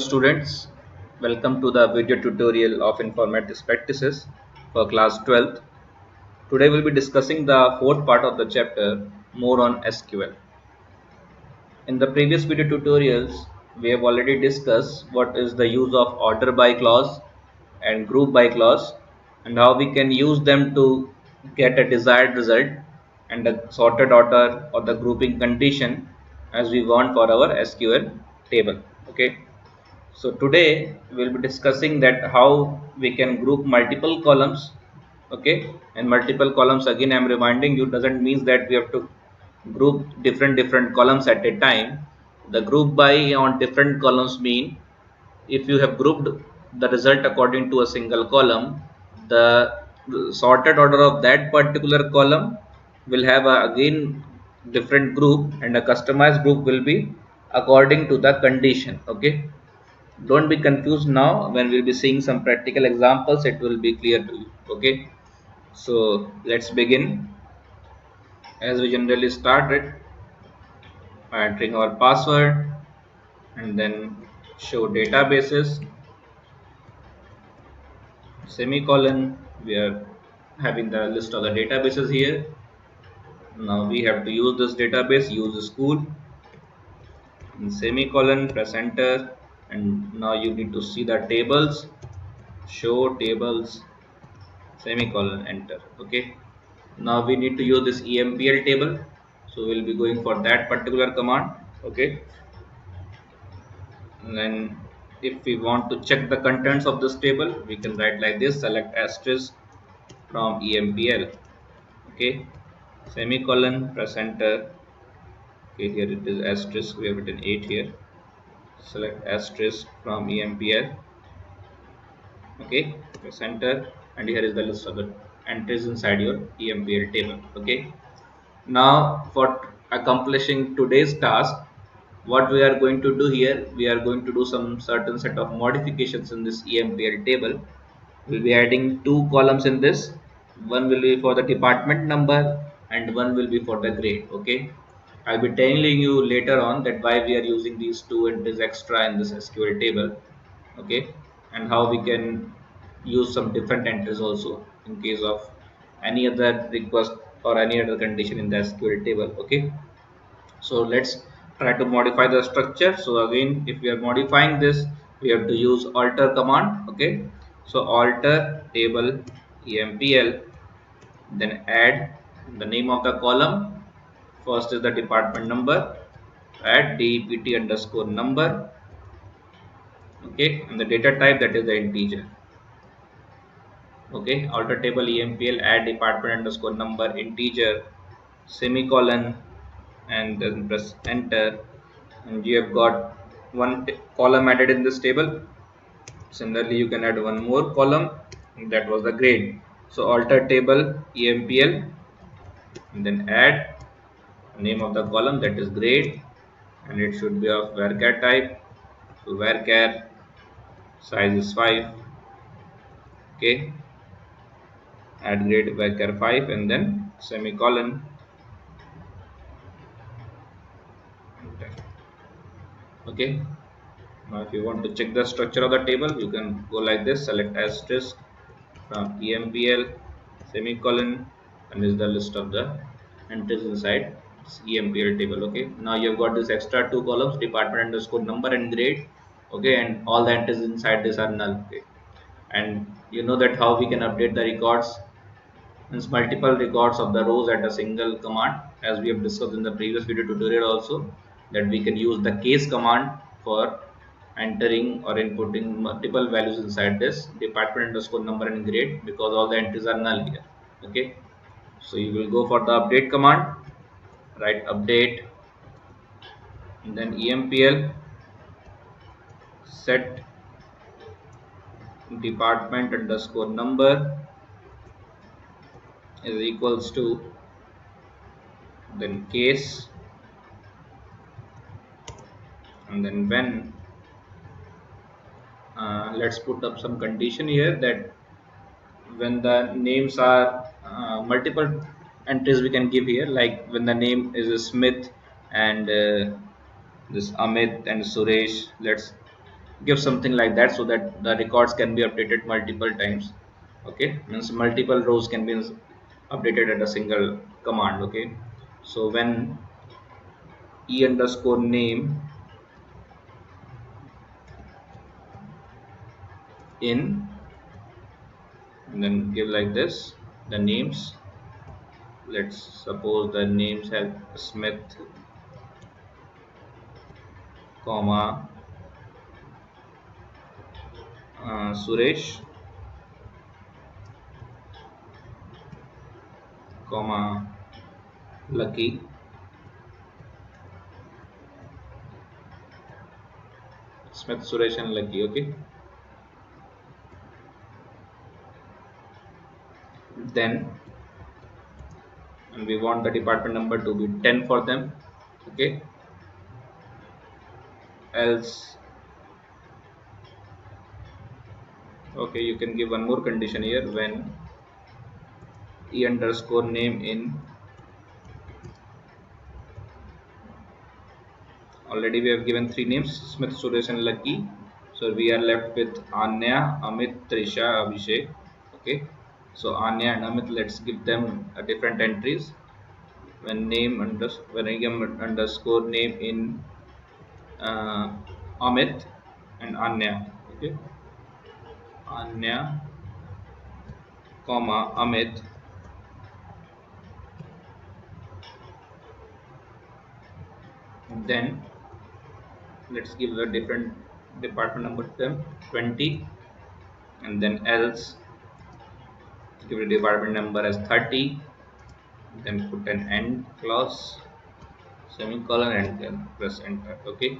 Students, welcome to the video tutorial of informatics practices for class 12th. Today we'll be discussing the fourth part of the chapter, more on SQL. In the previous video tutorials, we have already discussed what is the use of order by clause and group by clause and how we can use them to get a desired result and a sorted order or the grouping condition as we want for our SQL table. Okay. So today we'll be discussing that how we can group multiple columns. Okay, and multiple columns, again I'm reminding you, doesn't mean that we have to group different columns at a time. The group by on different columns mean if you have grouped the result according to a single column, the sorted order of that particular column will have again different group, and a customized group will be according to the condition. Okay, don't be confused. Now when we'll be seeing some practical examples, it will be clear to you. Okay, so let's begin. As we generally start it by entering our password and then show databases, semicolon. We are having the list of the databases here. Now we have to use this database, use school, and semicolon, press enter, and now you need to see the tables, show tables, semicolon, enter. Okay, now we need to use this empl table, so we'll be going for that particular command. Okay, and then if we want to check the contents of this table, we can write like this: select asterisk from empl. Okay, semicolon, press enter. Okay, here it is asterisk, we have written 8 here. Select asterisk from empl. Okay, press enter, and here is the list of the entries inside your empl table. Okay, now for accomplishing today's task, what we are going to do here, we are going to do some certain set of modifications in this empl table. We'll be adding two columns in this. One will be for the department number and one will be for the grade. Okay, I'll be telling you later on that why we are using these two entries extra in this sql table. Okay, and how we can use some different entries also in case of any other request or any other condition in the sql table. Okay, so let's try to modify the structure. So again, if we are modifying this, we have to use alter command. Okay, so alter table empl, then add the name of the column. First is the department number, add dept underscore number. Okay, and the data type, that is the integer. Okay, alter table empl, add department underscore number integer, semicolon, and then press enter, and you have got one column added in this table. Similarly, you can add one more column, that was the grade. So alter table empl, and then add name of the column, that is grade, and it should be of varchar type. So varchar size is 5. Okay, add grade varchar 5, and then semicolon. Okay, now if you want to check the structure of the table, you can go like this: select asterisk from empl, semicolon, and is the list of the entries inside this empl table. Okay, now you've got this extra two columns, department underscore number and grade. Okay, and all the entries inside this are null. Okay, and you know that how we can update the records, means multiple records of the rows at a single command, as we have discussed in the previous video tutorial also, that we can use the case command for entering or inputting multiple values inside this department underscore number and grade, because all the entries are null here. Okay, so you will go for the update command, write update, and then empl set department underscore number is equals to then case, and then when let's put up some condition here that when the names are multiple entries we can give here, like when the name is Smith and this Amit and Suresh, let's give something like that so that the records can be updated multiple times. Okay, means multiple rows can be updated at a single command. Okay, so when e underscore name in, and then give like this the names. Let's suppose the names have Smith, comma, Suresh, comma, Lucky, Smith, Suresh, and Lucky. Okay, then, and we want the department number to be 10 for them. Okay, else, okay, you can give one more condition here. When e underscore name in, already we have given three names, Smith, Suresh, and Lucky. So we are left with Anya, Amit, Trisha, Abhishek. Okay, so Anya and Amit, let's give them different entries. When name underscore name in uh, Amit and Anya. Okay, Anya, comma, Amit, then let's give a different department number to them, 20, and then else give the department number as 30, then put an end clause, semicolon, and then press enter. Okay,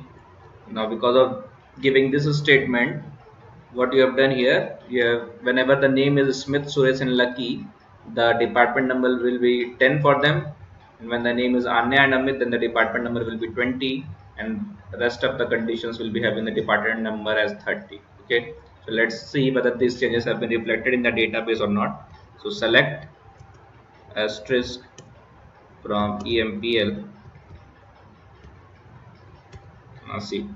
now because of giving this statement, what you have done here, you have, whenever the name is Smith, Suresh, and Lucky, the department number will be 10 for them, and when the name is Anya and Amit, then the department number will be 20, and the rest of the conditions will be having the department number as 30. Okay, so let's see whether these changes have been reflected in the database or not. So select asterisk from EMPL. Now see,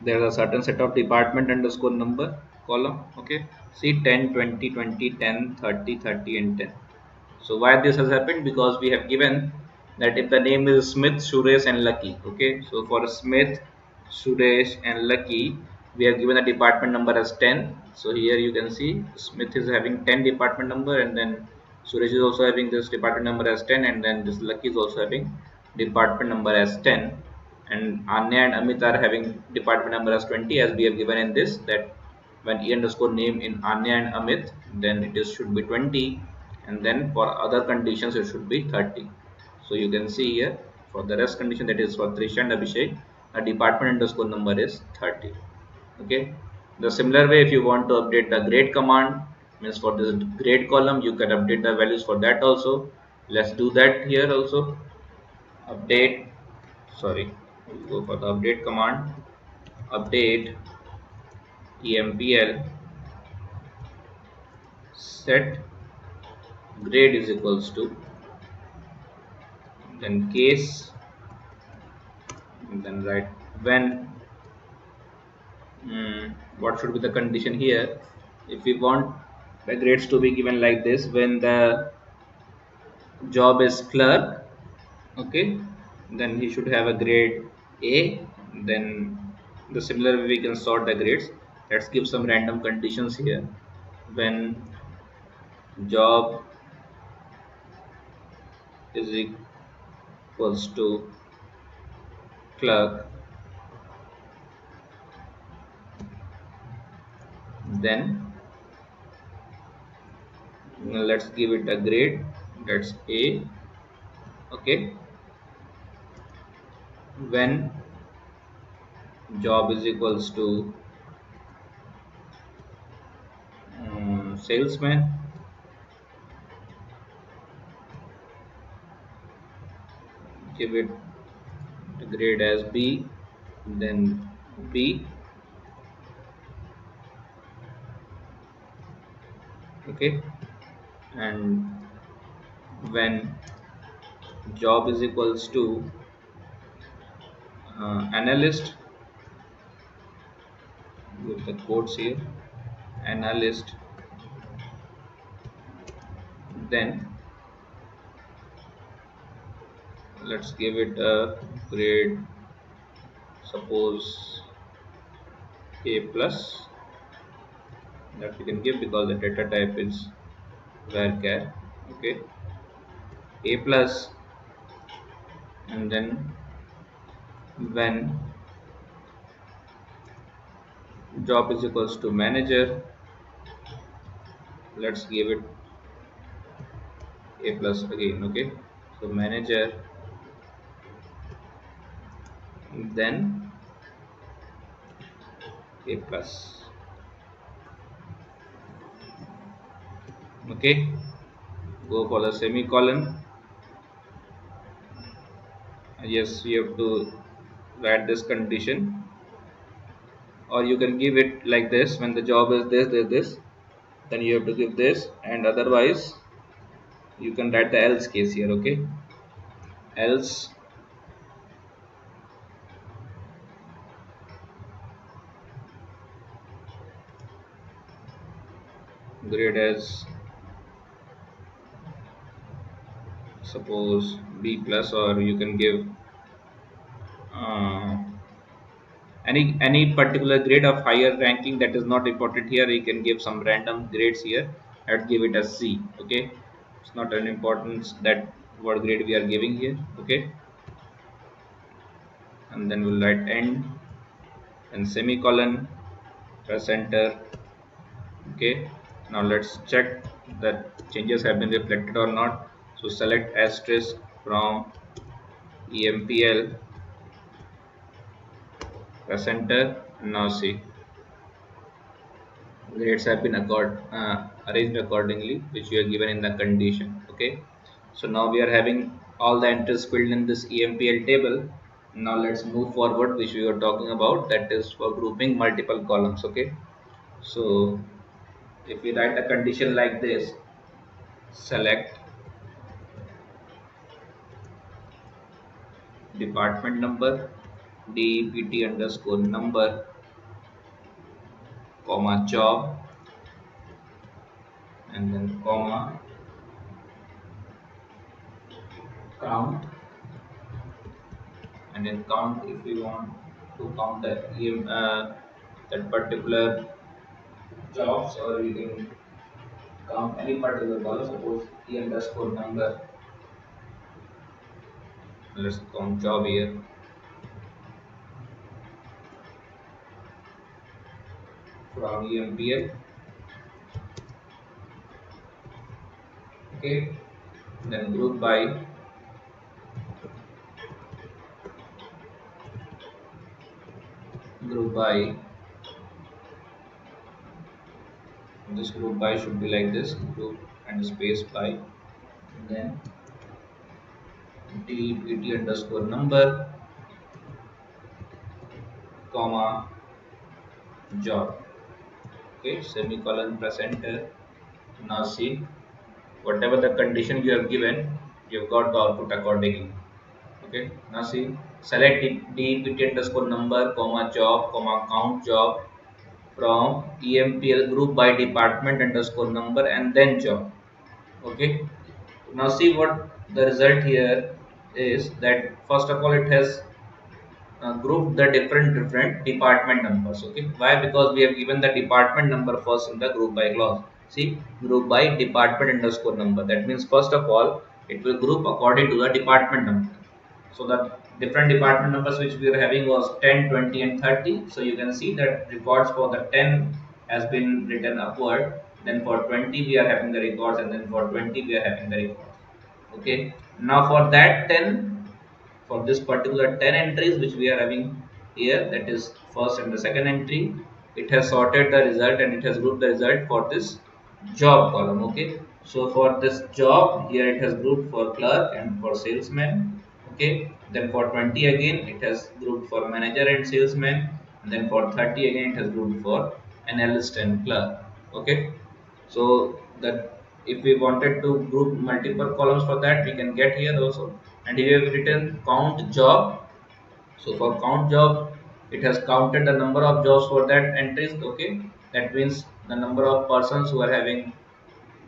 there is a certain set of department underscore number column. Okay, see, 10, 20, 20, 10, 30, 30, and 10. So why this has happened? Because we have given that if the name is Smith, Suresh, and Lucky. Okay, so for Smith, Suresh, and Lucky, we have given a department number as 10. So here you can see Smith is having 10 department number, and then Suresh is also having this department number as 10, and then this Lucky is also having department number as 10, and Anya and Amit are having department number as 20, as we have given in this, that when e underscore name in Anya and Amit, then it is should be 20, and then for other conditions it should be 30. So you can see here for the rest condition, that is for Trisha and Abhishek, the department underscore number is 30. Okay, the similar way, if you want to update the grade command, means for this grade column, you can update the values for that also. Let's do that here also. Update, sorry, we'll go for the update command. Update empl set grade is equals to, then case, and then write when, what should be the condition here. If we want the grades to be given like this, when the job is clerk, okay, then he should have a grade A. Then the similar way we can sort the grades. Let's give some random conditions here. When job is equals to clerk, then let's give it a grade, that's A. Okay, when job is equals to salesman, give it a grade as B, then B. Okay, and when job is equals to analyst, Give the codes here, analyst, then let's give it a grade, suppose A plus, that we can give because the data type is varchar. Okay, A plus, and then when job is equals to manager, let's give it A plus again. Okay, so manager, then A plus. Okay, go for the semicolon. Yes, you have to write this condition, or you can give it like this: when the job is this, then you have to give this, and otherwise you can write the else case here. Okay, else grade as suppose B plus, or you can give uh, any particular grade of higher ranking that is not important here. You can give some random grades here. I'd give it as C. Okay, it's not an importance that what grade we are giving here. Okay, and then we'll write end and semicolon, press enter. Okay, now let's check that changes have been reflected or not. So select asterisk from EMPL, press enter. Now see, grades have been arranged accordingly, which we are given in the condition. Okay, so now we are having all the entries filled in this EMPL table. Now let's move forward, which we were talking about, that is for grouping multiple columns. Okay, so if we write a condition like this: select department number, DEPT underscore number, comma job, and then comma count, and then count if we want to count that particular jobs, or you can count any particular column. Suppose T underscore number, let's count job here from EMPL. Okay, then group by this group by should be like this: group and space by, then DEPT underscore number, comma job. Okay, semicolon, press enter. Now see, whatever the condition you have given, you've got the output accordingly. Okay, now see, select DEPT underscore number, comma job, comma count job from EMPL group by department underscore number, and then job. Okay, now see what the result here is, that first of all it has group the different department numbers. Okay, why? Because we have given the department number first in the group by clause. See, group by department underscore number, that means first of all it will group according to the department number. So the different department numbers which we are having was 10, 20 and 30. So you can see that records for the 10 has been written upward, then for 20 we are having the records, and then for 20 we are having the records. Okay, now for that 10, for this particular 10 entries which we are having here, that is first and the second entry, it has sorted the result and it has grouped the result for this job column. Okay, so for this job here it has grouped for clerk and for salesman. Okay, then for 20 again it has grouped for manager and salesman, and then for 30 again it has grouped for analyst and clerk. Okay, so that if we wanted to group multiple columns, for that we can get here also. And here we have written count job. So for count job, it has counted the number of jobs for that entries. Okay, that means the number of persons who are having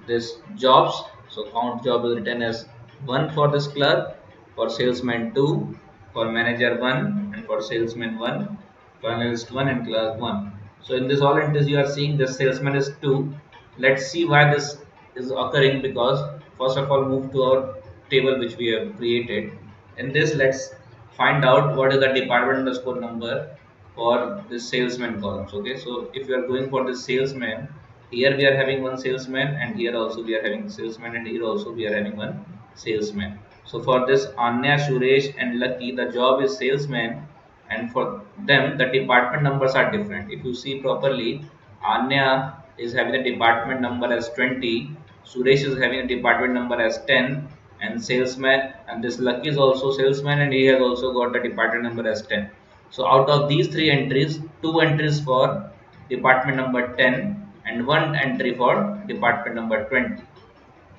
this jobs. So count job is written as 1 for this clerk, for salesman 2, for manager 1, and for salesman 1, for analyst 1, and clerk 1. So in this all entries you are seeing the salesman is 2. Let's see why this is occurring, because first of all move to our table which we have created. In this, let's find out what is the department underscore number for this salesman columns. Okay, so if you are going for this salesman, here we are having one salesman, and here also we are having salesman, and here also we are having one salesman. So for this Anya, Suresh, and Lucky, the job is salesman, and for them the department numbers are different. If you see properly, Anya is having the department number as 20, Suresh is having a department number as 10, and salesman, and this Lucky is also salesman, and he has also got the department number as 10. So out of these three entries, two entries for department number 10 and one entry for department number 20.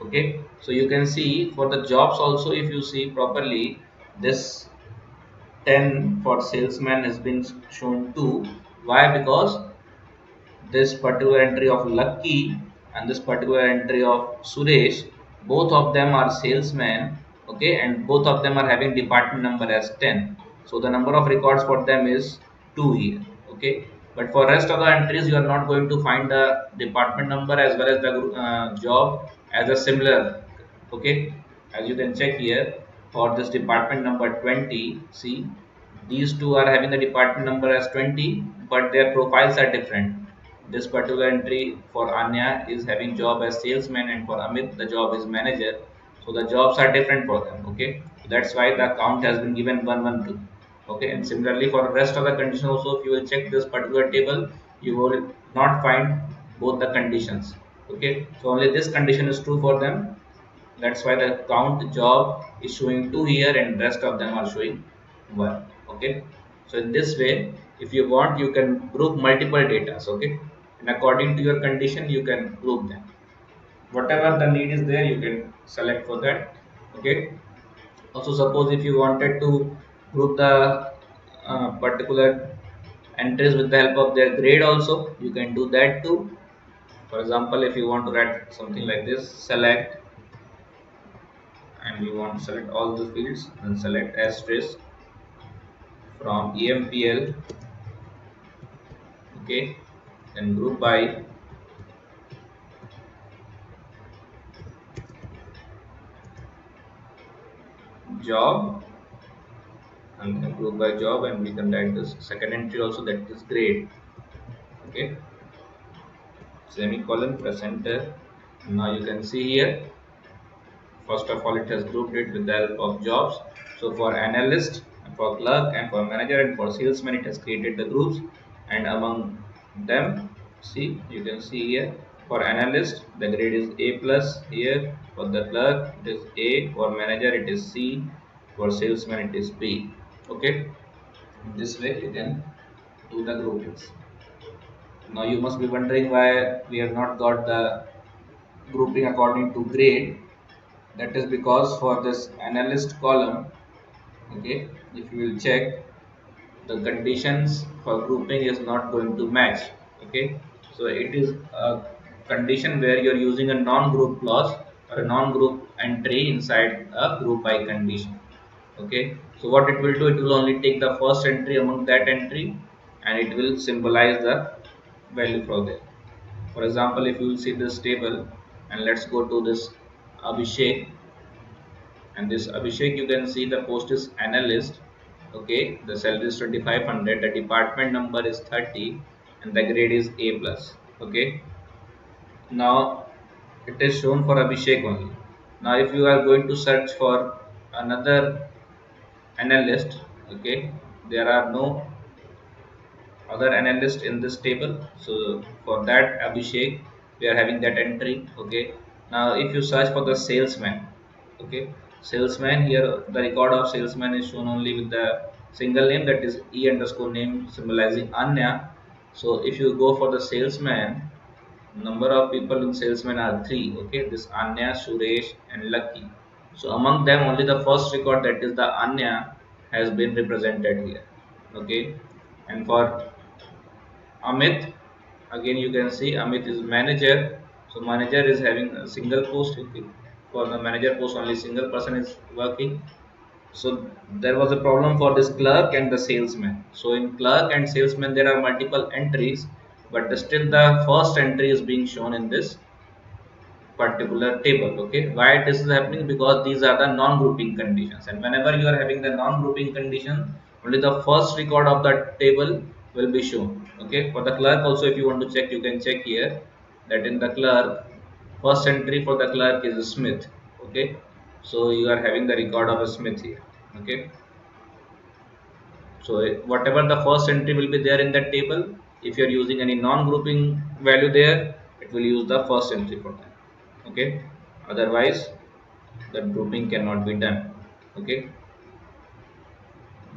Okay, so you can see for the jobs also, if you see properly, this 10 for salesman has been shown 2. Why? Because this particular entry of Lucky and this particular entry of Suresh, both of them are salesmen, okay, and both of them are having department number as 10. So the number of records for them is 2 here, okay. But for rest of the entries, you are not going to find the department number as well as the job as a similar, okay. As you can check here, for this department number 20, see, these two are having the department number as 20, but their profiles are different. This particular entry for Anya is having job as salesman, and for Amit the job is manager. So the jobs are different for them. Okay, so that's why the count has been given 112. Okay, and similarly for the rest of the condition also, if you will check this particular table, you will not find both the conditions. Okay, so only this condition is true for them. That's why the count job is showing 2 here, and rest of them are showing 1. Okay, so in this way, if you want, you can group multiple data. Okay, and according to your condition you can group them. Whatever the need is there, you can select for that. Okay, also suppose if you wanted to group the particular entries with the help of their grade also, you can do that too. For example, if you want to write something like this, select, and we want to select all the fields, and select asterisk from EMPL. Okay, then group by job, and then group by job, and we can write this second entry also, that is grade. Okay, semicolon, press enter. Now you can see here, first of all it has grouped it with the help of jobs. So for analyst, for clerk, and for manager, and for salesman, it has created the groups, and among them, see, you can see here, for analyst the grade is A plus, here for the clerk it is A, for manager it is C, for salesman it is B. Okay, this way you can do the groupings. Now you must be wondering why we have not got the grouping according to grade. That is because for this analyst column, okay, if you will check, the conditions for grouping is not going to match. Okay, so it is a condition where you are using a non-group clause or a non-group entry inside a group by condition. Okay, so what it will do, it will only take the first entry among that entry, and it will symbolize the value for there. For example, if you will see this table, and let's go to this Abhishek, and this Abhishek, you can see the post is analyst. Okay, the salary is 2500, the department number is 30, and the grade is A plus. Okay, now it is shown for Abhishek only. Now if you are going to search for another analyst, okay, there are no other analyst in this table. So for that Abhishek, we are having that entry. Okay, now if you search for the salesman, okay, salesman, here the record of salesman is shown only with the single name, that is E underscore name symbolizing Anya. So if you go for the salesman, number of people in salesman are 3. Okay, this Anya, Suresh, and Lucky. So among them, only the first record, that is the Anya, has been represented here. Okay, And for Amit, again you can see Amit is manager. So manager is having a single post. Okay. For the manager post, only single person is working. So there was a problem for this clerk and the salesman. So in clerk and salesman there are multiple entries, but still the first entry is being shown in this particular table. Okay, why this is happening? Because these are the non-grouping conditions, and whenever you are having the non-grouping condition, only the first record of the table will be shown. Okay, for the clerk also, if you want to check, you can check here that in the clerk, first entry for the clerk is Smith. Okay, so you are having the record of a Smith here. Okay, so whatever the first entry will be there in that table, if you are using any non-grouping value there, it will use the first entry for that. Okay, otherwise the grouping cannot be done. Okay,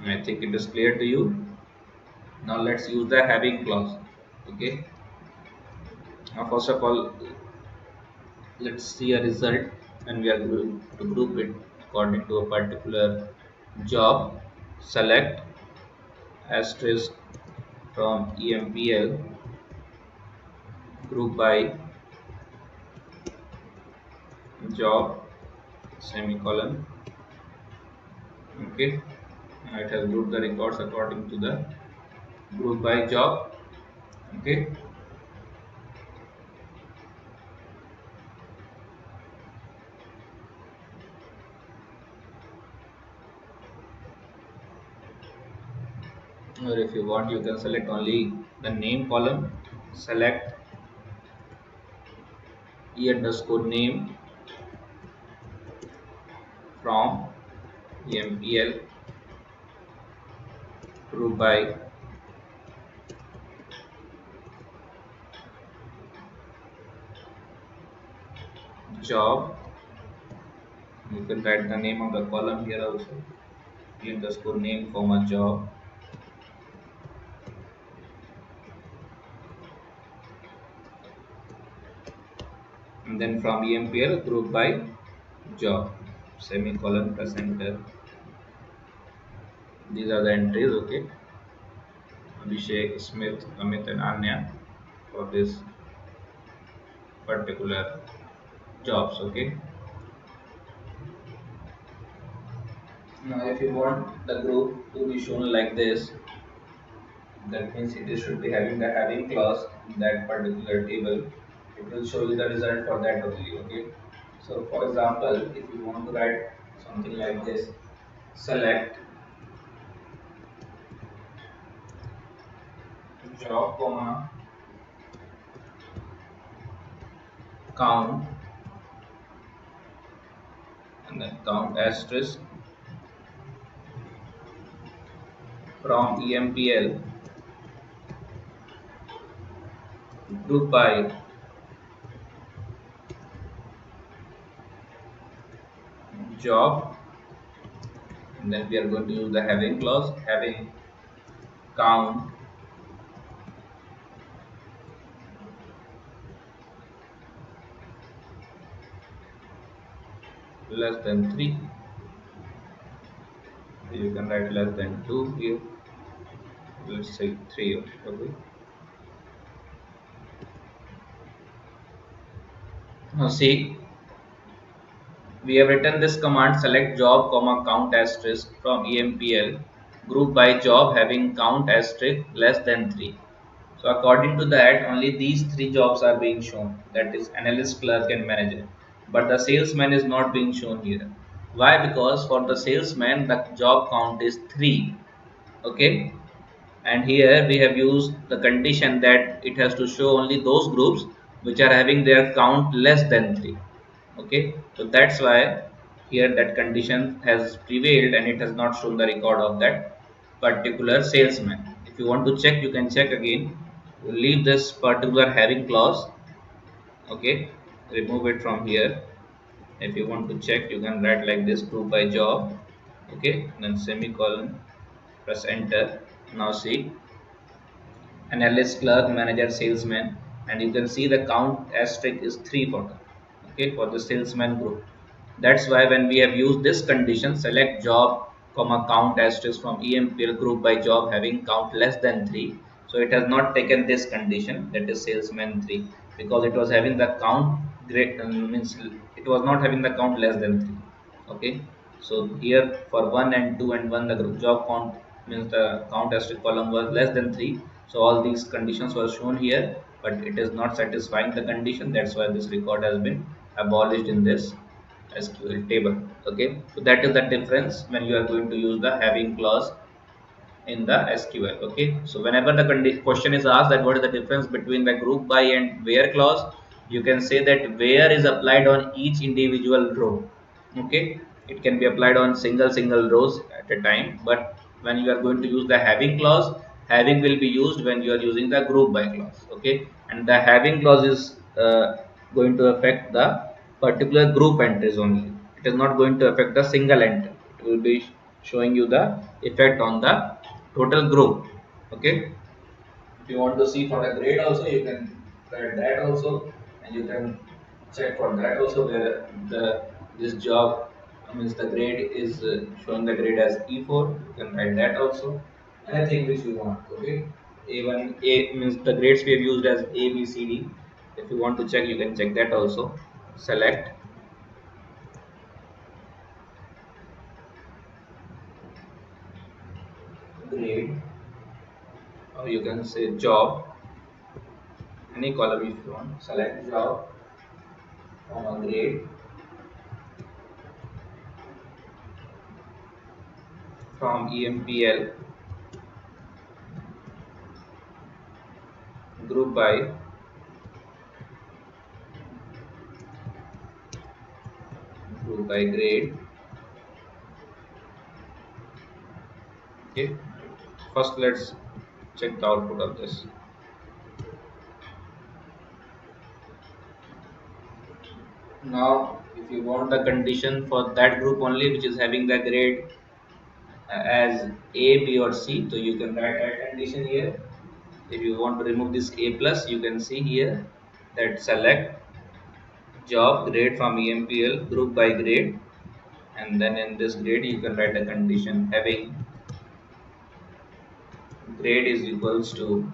I think it is clear to you. Now let's use the having clause. Okay, now first of all, let's see a result, and we are going to group it according to a particular job. Select asterisk from EMPL, group by job, semicolon. Okay, now it has grouped the records according to the group by job. Okay, or if you want, you can select only the name column. Select e underscore name from empl group by job. You can write the name of the column here also, e underscore name comma job. And then from empl group by job, semicolon, press enter. These are the entries. Okay, Abhishek, Smith, Amit and Anya for this particular jobs. Okay, now if you want the group to be shown like this, that means it should be having the having clause in that particular table. It will show you the result for that only. Okay, so for example, if you want to write something like this, select job comma count, and then count asterisk from EMPL group by job, and then we are going to use the having clause, having count less than 3. You can write less than 2 here, let's say 3. Okay, now see, we have written this command, select job comma count asterisk from EMPL group by job having count asterisk less than 3. So according to that, only these three jobs are being shown, that is analyst, clerk and manager, but the salesman is not being shown here. Why? Because for the salesman the job count is 3. Okay, and here we have used the condition that it has to show only those groups which are having their count less than 3. Okay, so that's why here that condition has prevailed and it has not shown the record of that particular salesman. If you want to check, you can check again. You leave this particular having clause. Okay, remove it from here. If you want to check, you can write like this, group by job. Okay, then semicolon, press enter. Now see, analyst, clerk, manager, salesman, and you can see the count asterisk is 3 for them. Okay, for the salesman group. That's why when we have used this condition, select job comma count asterisk from EMPL group by job having count less than 3. So it has not taken this condition, that is salesman 3, because it was having the count great means it was not having the count less than 3. Okay, so here for 1 and 2 and 1 the group job count means the count asterisk column was less than 3. So all these conditions were shown here, but it is not satisfying the condition. That's why this record has been abolished in this SQL table. Okay, so that is the difference when you are going to use the having clause in the SQL. Okay, so whenever the question is asked that what is the difference between the group by and where clause, you can say that where is applied on each individual row. Okay, it can be applied on single rows at a time, but when you are going to use the having clause, having will be used when you are using the group by clause. Okay, and the having clause is going to affect the particular group entries only. It is not going to affect the single entry. It will be showing you the effect on the total group. Okay, if you want to see for a grade also, you can write that also, and you can check for that also where the this job means the grade is showing the grade as E4. You can write that also, anything which you want. Okay, even A means the grades we have used as A, B, C, D. If you want to check, you can check that also. Select grade, or you can say job, any column if you want. Select job, grade from EMPL, group by grade. Okay, first let's check the output of this. Now if you want the condition for that group only which is having the grade as A, B or C, so you can write that condition here. If you want to remove this A plus, you can see here that select job grade from EMPL group by grade, and then in this grade you can write a condition having grade is equals to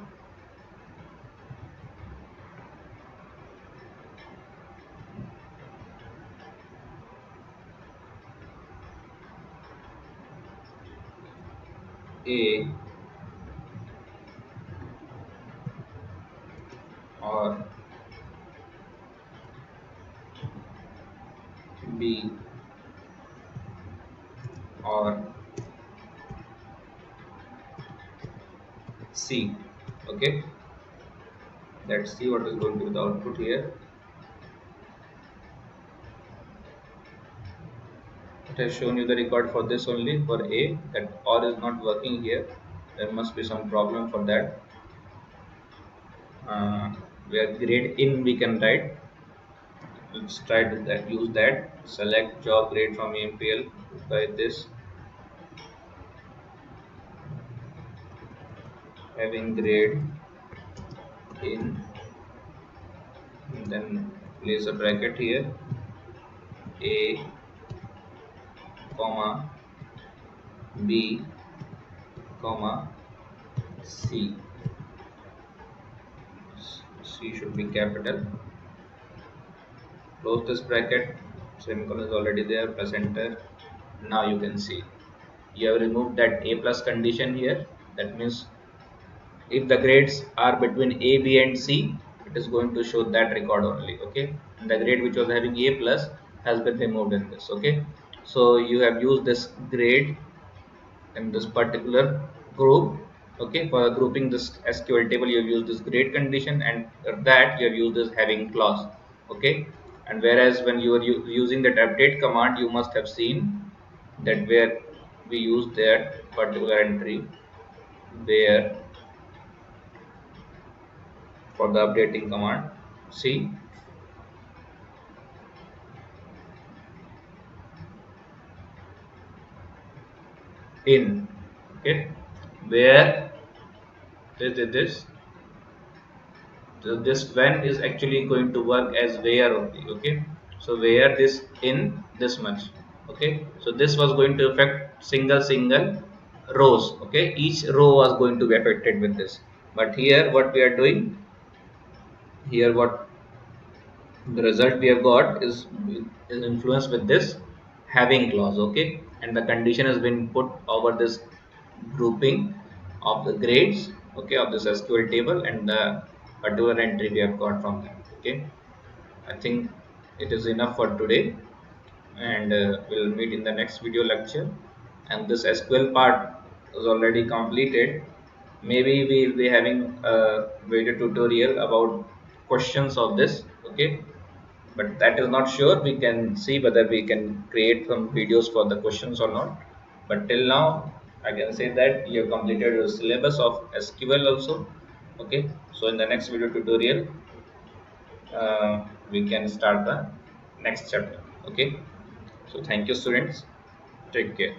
A or B or C. Okay, let's see what is going to be the output here. It has shown you the record for this only for A, that OR is not working here. There must be some problem for that. Where grade in we can write. Let's try to that use that. Select job grade from EMPL by this having grade in, and then place a bracket here, A comma B comma C. C should be capital. Close this bracket. Semicolon is already there. Press enter. Now you can see you have removed that A plus condition here. That means if the grades are between A, B and C, it is going to show that record only. Okay, and the grade which was having A plus has been removed in this. Okay, so you have used this grade in this particular group. Okay, for grouping this SQL table you have used this grade condition, and that you have used this having clause. Okay, and whereas when you are using that update command, you must have seen that where we use that particular entry where for the updating command. See, in. Okay, where this so this when is actually going to work as where only. Okay, so where this in this much. Okay, so this was going to affect single rows. Okay, each row was going to be affected with this. But here what we are doing, here what the result we have got is influenced with this having clause. Okay, and the condition has been put over this grouping of the grades, okay, of this SQL table, and the particular entry we have got from that. Okay, I think it is enough for today, and we'll meet in the next video lecture. And this SQL part is already completed. Maybe we'll be having a video tutorial about questions of this. Okay, but that is not sure. We can see whether we can create some videos for the questions or not. But till now, I can say that you have completed your syllabus of SQL also. Okay, so in the next video tutorial, we can start the next chapter. Okay, so thank you, students. Take care.